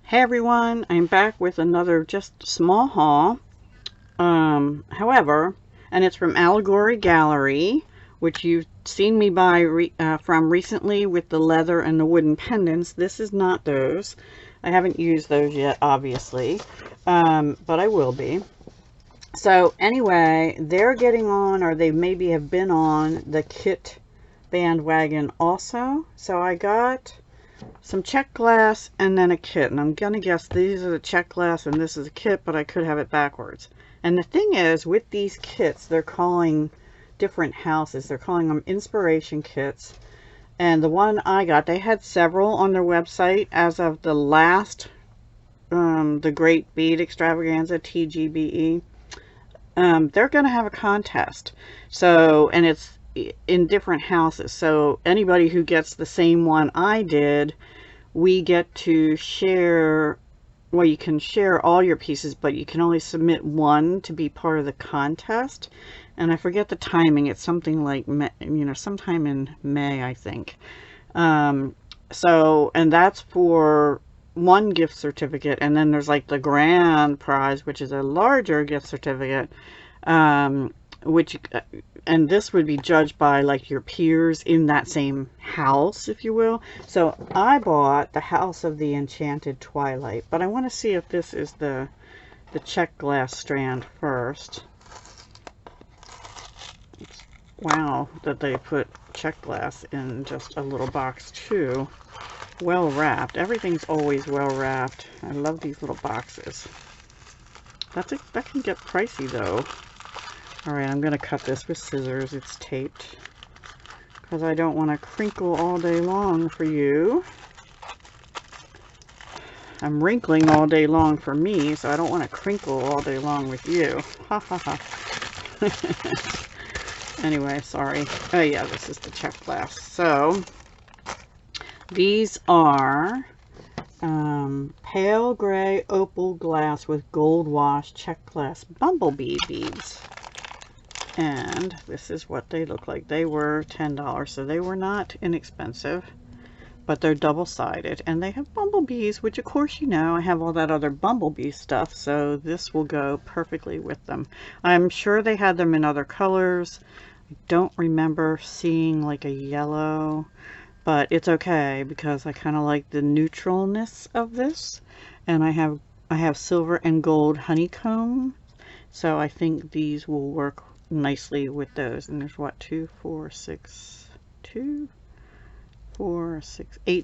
Hey everyone, I'm back with another just small haul. However, and it's from Alleghory Gallery, which you've seen me buy from recently with the leather and the wooden pendants. This is not those. I haven't used those yet, obviously, but I will be. So anyway, they're getting on, or they maybe have been on, the kit bandwagon also. So I got some check glass and then a kit, and I'm gonna guess these are the check glass and this is a kit, but I could have it backwards. And the thing is, with these kits, they're calling different houses, they're calling them inspiration kits. And the one I got, they had several on their website as of the last the Great Bead Extravaganza, TGBE. They're gonna have a contest, so, and it's in different houses, so anybody who gets the same one I did, we get to share. Well, you can share all your pieces, but you can only submit one to be part of the contest. And I forget the timing, it's something like sometime in May, I think. So, and that's for one gift certificate, and then there's like the grand prize, which is a larger gift certificate, which and this would be judged by like your peers in that same house, if you will. So I bought the House of the Enchanted Twilight, but I want to see if this is the check glass strand first. Wow, that they put check glass in just a little box too. Well wrapped. Everything's always well wrapped. I love these little boxes. That can get pricey though. Alright, I'm going to cut this with scissors. It's taped because I don't want to crinkle all day long for you. I'm wrinkling all day long for me, so I don't want to crinkle all day long with you. Ha ha ha. Anyway, sorry. Oh yeah, this is the check glass. So, these are pale gray opal glass with gold wash check glass bumblebee beads. And this is what they look like. They were $10, so they were not inexpensive, but they're double-sided, and they have bumblebees, which of course, you know, I have all that other bumblebee stuff, so this will go perfectly with them. I'm sure they had them in other colors. I don't remember seeing like a yellow, but it's okay because I kind of like the neutralness of this. And I have silver and gold honeycomb, so I think these will work nicely with those. And there's what, 8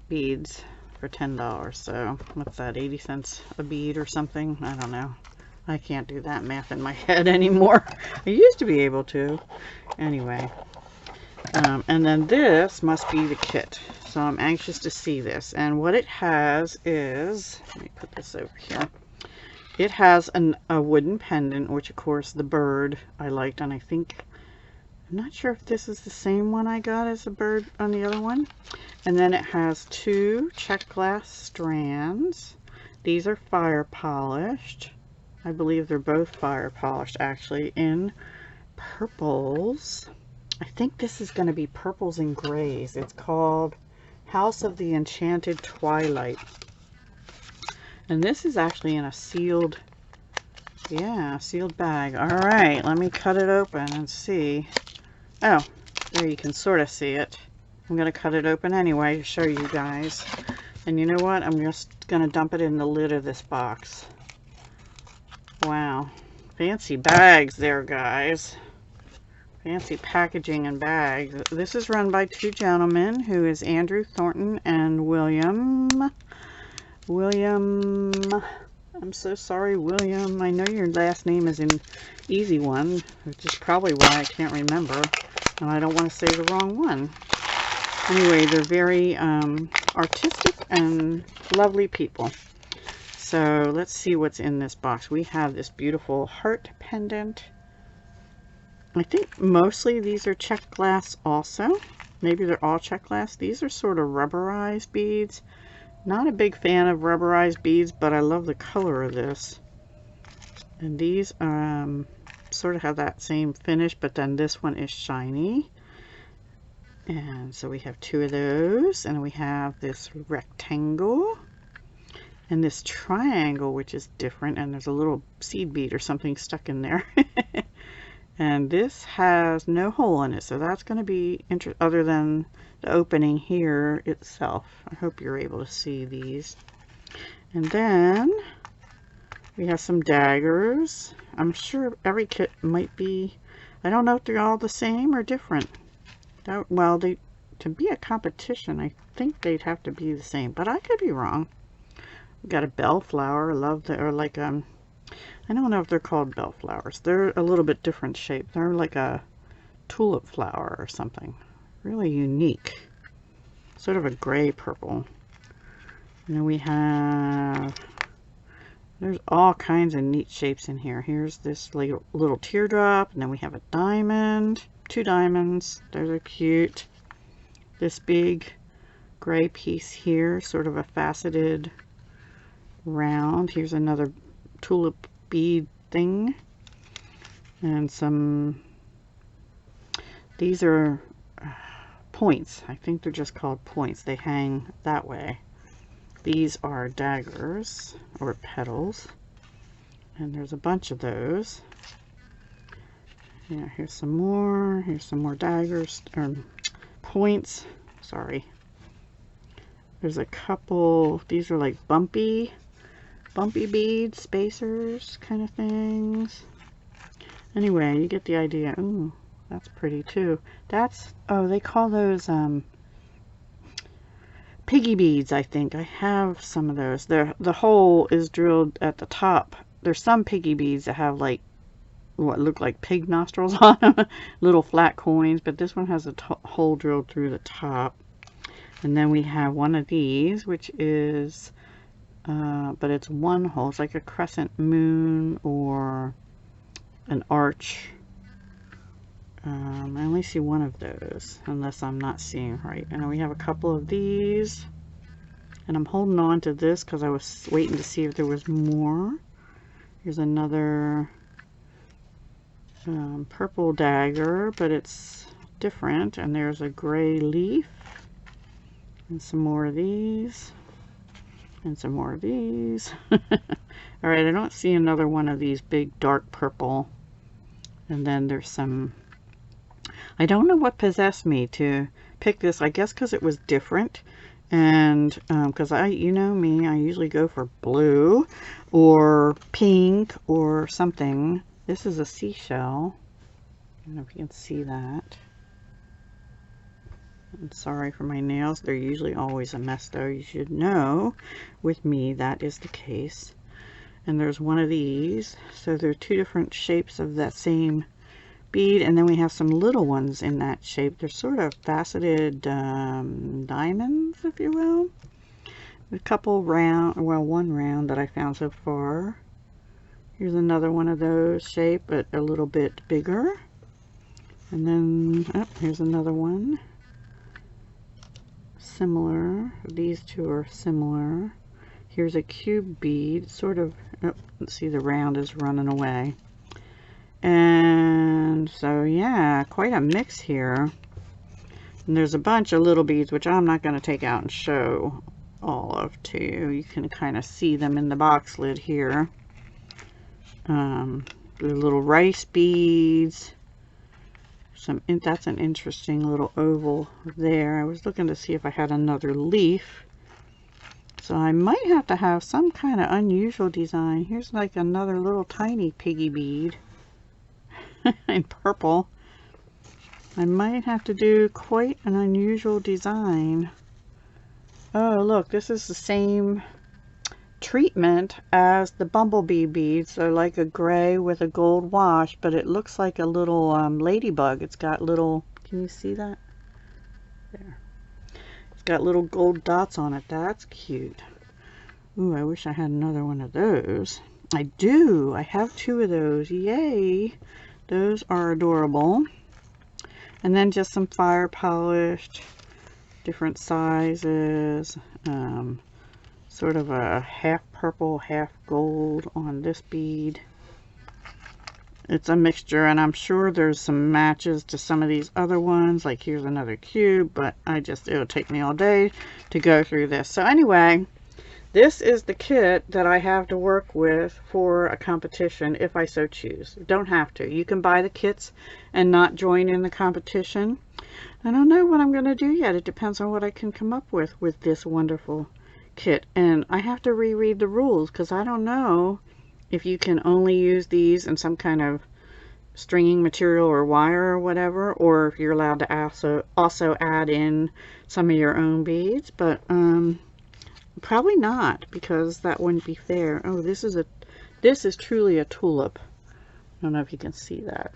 beads for $10. So what's that, 80 cents a bead or something? I don't know. I can't do that math in my head anymore. I used to be able to. Anyway, and then this must be the kit, so I'm anxious to see this. And what it has is, let me put this over here. It has a wooden pendant, which of course the bird I liked, and I'm not sure if this is the same one I got as a bird on the other one. And then it has 2 check glass strands. These are fire polished. I believe they're both fire polished actually, in purples. I think this is going to be purples and grays. It's called House of the Enchanted Twilight. And this is actually in a sealed, sealed bag. Alright, let me cut it open and see. Oh, there you can sort of see it. I'm going to cut it open anyway to show you guys. And you know what? I'm just going to dump it in the lid of this box. Wow. Fancy bags there, guys. Fancy packaging and bags. This is run by 2 gentlemen, who is Andrew Thornton and William. I'm so sorry, William. I know your last name is an easy one, which is probably why I can't remember, and I don't want to say the wrong one. Anyway, they're very artistic and lovely people. So let's see what's in this box. We have this beautiful heart pendant. I think mostly these are check glass also. Maybe they're all check glass. These are sort of rubberized beads. Not a big fan of rubberized beads, but I love the color of this. And these sort of have that same finish, but then this one is shiny. And so we have 2 of those, and we have this rectangle. and this triangle, which is different, and there's a little seed bead or something stuck in there. And this has no hole in it, so that's going to be interesting, other than the opening here itself. I hope you're able to see these. And then we have some daggers. I'm sure every kit might be, I don't know if they're all the same or different. Well, to be a competition, I think they'd have to be the same, but I could be wrong. We've got a bellflower. I love that, or like I don't know if they're called bellflowers. They're a little bit different shape. They're like a tulip flower or something. Really unique. Sort of a gray purple. And then we have, there's all kinds of neat shapes in here. Here's this little teardrop, and then we have a diamond, 2 diamonds. Those are cute. This big gray piece here, sort of a faceted round. Here's another tulip bead thing, and some, these are points. I think they're just called points. They hang that way. These are daggers or petals, and there's a bunch of those. Yeah, here's some more. Here's some more daggers or points. Sorry. There's a couple. These are like bumpy beads, spacers kind of things. Anyway, you get the idea. Ooh, that's pretty too. That's, oh, they call those piggy beads, I think. I have some of those. The hole is drilled at the top. There's some piggy beads that have like what look like pig nostrils on them, little flat coins, but this one has a hole drilled through the top. And then we have one of these, which is but it's one hole. It's like a crescent moon or an arch. I only see one of those, unless I'm not seeing right. And we have a couple of these, and I'm holding on to this because I was waiting to see if there was more. Here's another purple dagger, but it's different, and there's a gray leaf, and some more of these. And some more of these. Alright, I don't see another one of these big dark purple. And then there's some, I don't know what possessed me to pick this. I guess because it was different. And because you know me, I usually go for blue or pink or something. This is a seashell. I don't know if you can see that. I'm sorry for my nails. They're usually always a mess, though. You should know with me that is the case. And there's one of these. So there are 2 different shapes of that same bead. And then we have some little ones in that shape. They're sort of faceted diamonds, if you will. A couple round, well, one round that I found so far. Here's another one of those shape, but a little bit bigger. And then, oh, here's another one. Similar. These 2 are similar. Here's a cube bead, sort of, oh, let's see, the round is running away. And so yeah, quite a mix here. And there's a bunch of little beads, which I'm not going to take out and show all of to you. You can kind of see them in the box lid here. The little rice beads. That's an interesting little oval there. I was looking to see if I had another leaf. So I might have to have some kind of unusual design. Here's like another little tiny piggy bead in purple. I might have to do quite an unusual design. Oh, look, this is the same treatment as the bumblebee beads. They're like a gray with a gold wash, but it looks like a little ladybug. It's got little, can you see that? There. It's got little gold dots on it. That's cute. Ooh, I wish I had another one of those. I do. I have 2 of those. Yay. Those are adorable. And then just some fire polished, different sizes. Sort of a half purple, half gold on this bead. It's a mixture, and I'm sure there's some matches to some of these other ones. Like here's another cube, but it'll take me all day to go through this. So anyway, This is the kit that I have to work with for a competition if I so choose. Don't have to. You can buy the kits and not join in the competition. I don't know what I'm going to do yet. It depends on what I can come up with this wonderful kit. And I have to reread the rules because I don't know if you can only use these in some kind of stringing material or wire or whatever, or if you're allowed to also add in some of your own beads. But probably not, because that wouldn't be fair. Oh, this is truly a tulip. I don't know if you can see that.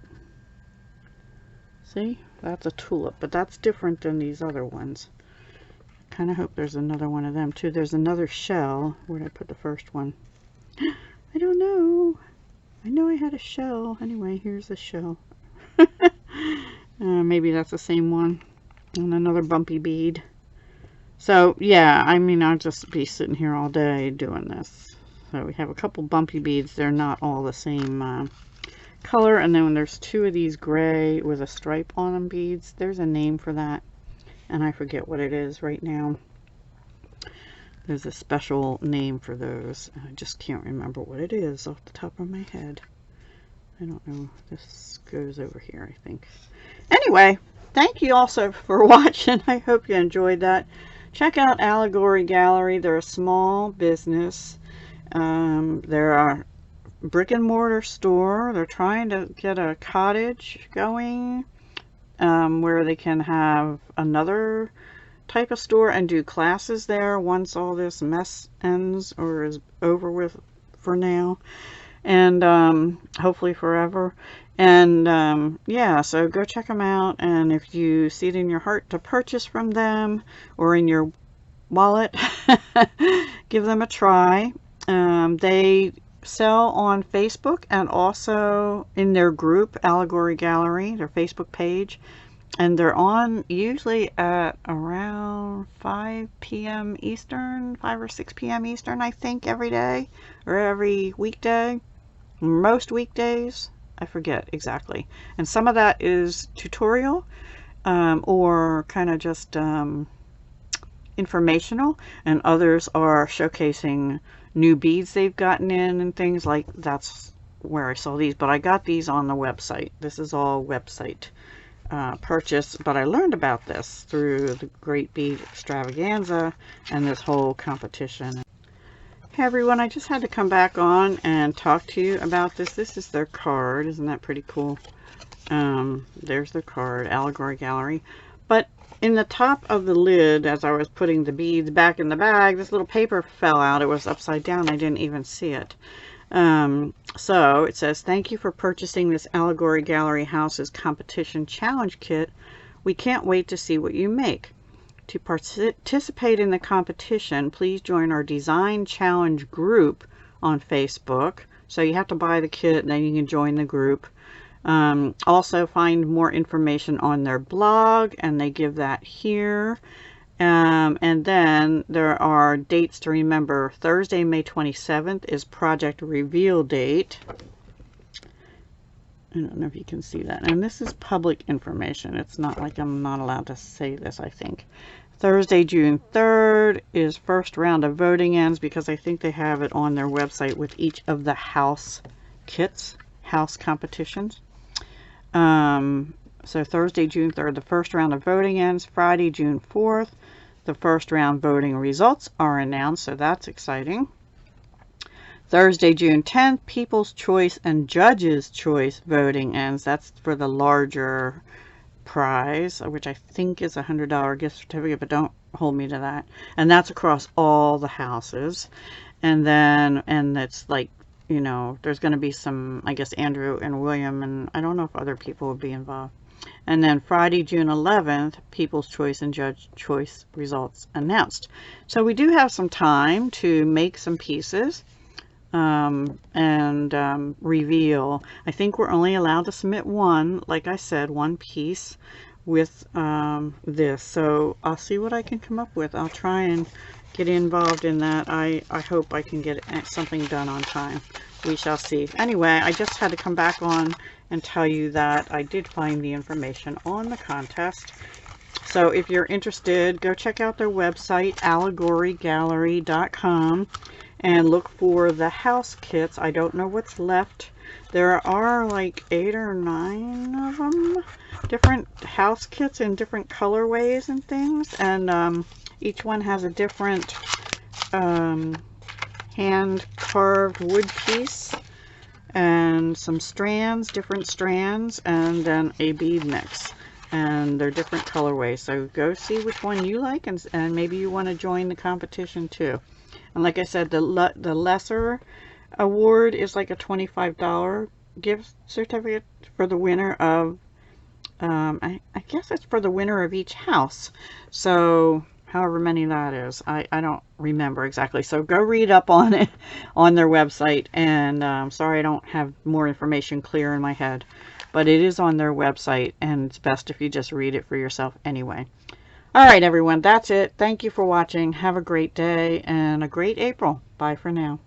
See, that's a tulip, but that's different than these other ones. Kind of hope there's another one of them too. There's another shell. Where did I put the first one? I don't know. I know I had a shell. Anyway, here's the shell. Maybe that's the same one. And another bumpy bead. So yeah, I mean, I'll just be sitting here all day doing this. So we have a couple bumpy beads. They're not all the same color. And then there's two of these gray with a stripe on them beads. There's a name for that, and I forget what it is right now. There's a special name for those. I just can't remember what it is off the top of my head. I don't know. This goes over here, I think. Anyway, thank you also for watching. I hope you enjoyed that. Check out Alleghory Gallery. They're a small business. They're a brick and mortar store. They're trying to get a cottage going where they can have another type of store and do classes there once all this mess ends or is over with for now, and hopefully forever. And yeah, so go check them out, and if you see it in your heart to purchase from them or in your wallet, give them a try. They sell on Facebook and also in their group, Alleghory Gallery, their Facebook page. And they're on usually at around 5 p.m. Eastern, 5 or 6 p.m. Eastern, I think, every day or every weekday. Most weekdays, I forget exactly. And some of that is tutorial or kind of just informational, and others are showcasing new beads they've gotten in and things like that's where I saw these. But I got these on the website. This is all website purchase, but I learned about this through the Great Bead Extravaganza and this whole competition. Hey everyone, I just had to come back on and talk to you about this. This is their card. Isn't that pretty cool? There's their card, Alleghory Gallery. But in the top of the lid, as I was putting the beads back in the bag, this little paper fell out. It was upside down. I didn't even see it. So it says, thank you for purchasing this Alleghory Gallery House's Competition Challenge Kit. We can't wait to see what you make. To participate in the competition, please join our Design Challenge group on Facebook. So you have to buy the kit and then you can join the group. Also find more information on their blog, and they give that here. And then there are dates to remember. Thursday, May 27th is project reveal date. I don't know if you can see that. And this is public information. It's not like I'm not allowed to say this, I think. Thursday, June 3rd is first round of voting ends, because I think they have it on their website with each of the house kits, house competitions. So Thursday, June 3rd, the first round of voting ends. Friday, June 4th, the first round voting results are announced, so that's exciting. Thursday, June 10th, People's Choice and Judges' Choice voting ends. That's for the larger prize, which I think is a $100 gift certificate, but don't hold me to that. And that's across all the houses. And then, and it's like, you know, there's going to be some, I guess, Andrew and William, and I don't know if other people will be involved. And then Friday, June 11th, People's Choice and Judge Choice results announced. So we do have some time to make some pieces and reveal. I think we're only allowed to submit one, like I said, one piece with this. So I'll see what I can come up with. I'll try and get involved in that. I hope I can get something done on time. We shall see. Anyway, I just had to come back on and tell you that I did find the information on the contest. So if you're interested, go check out their website, allegorygallery.com, and look for the house kits. I don't know what's left. There are like 8 or 9 of them, different house kits in different colorways and things, and each one has a different hand carved wood piece and some strands, different strands, and then a bead mix. And they're different colorways, so go see which one you like, and maybe you want to join the competition too. And like I said, the lesser award is like a $25 gift certificate for the winner of I guess it's for the winner of each house, so however many that is, I don't remember exactly. So go read up on it on their website, and sorry I don't have more information clear in my head, but it is on their website, and it's best if you just read it for yourself anyway. All right, everyone, that's it. Thank you for watching. Have a great day and a great April. Bye for now.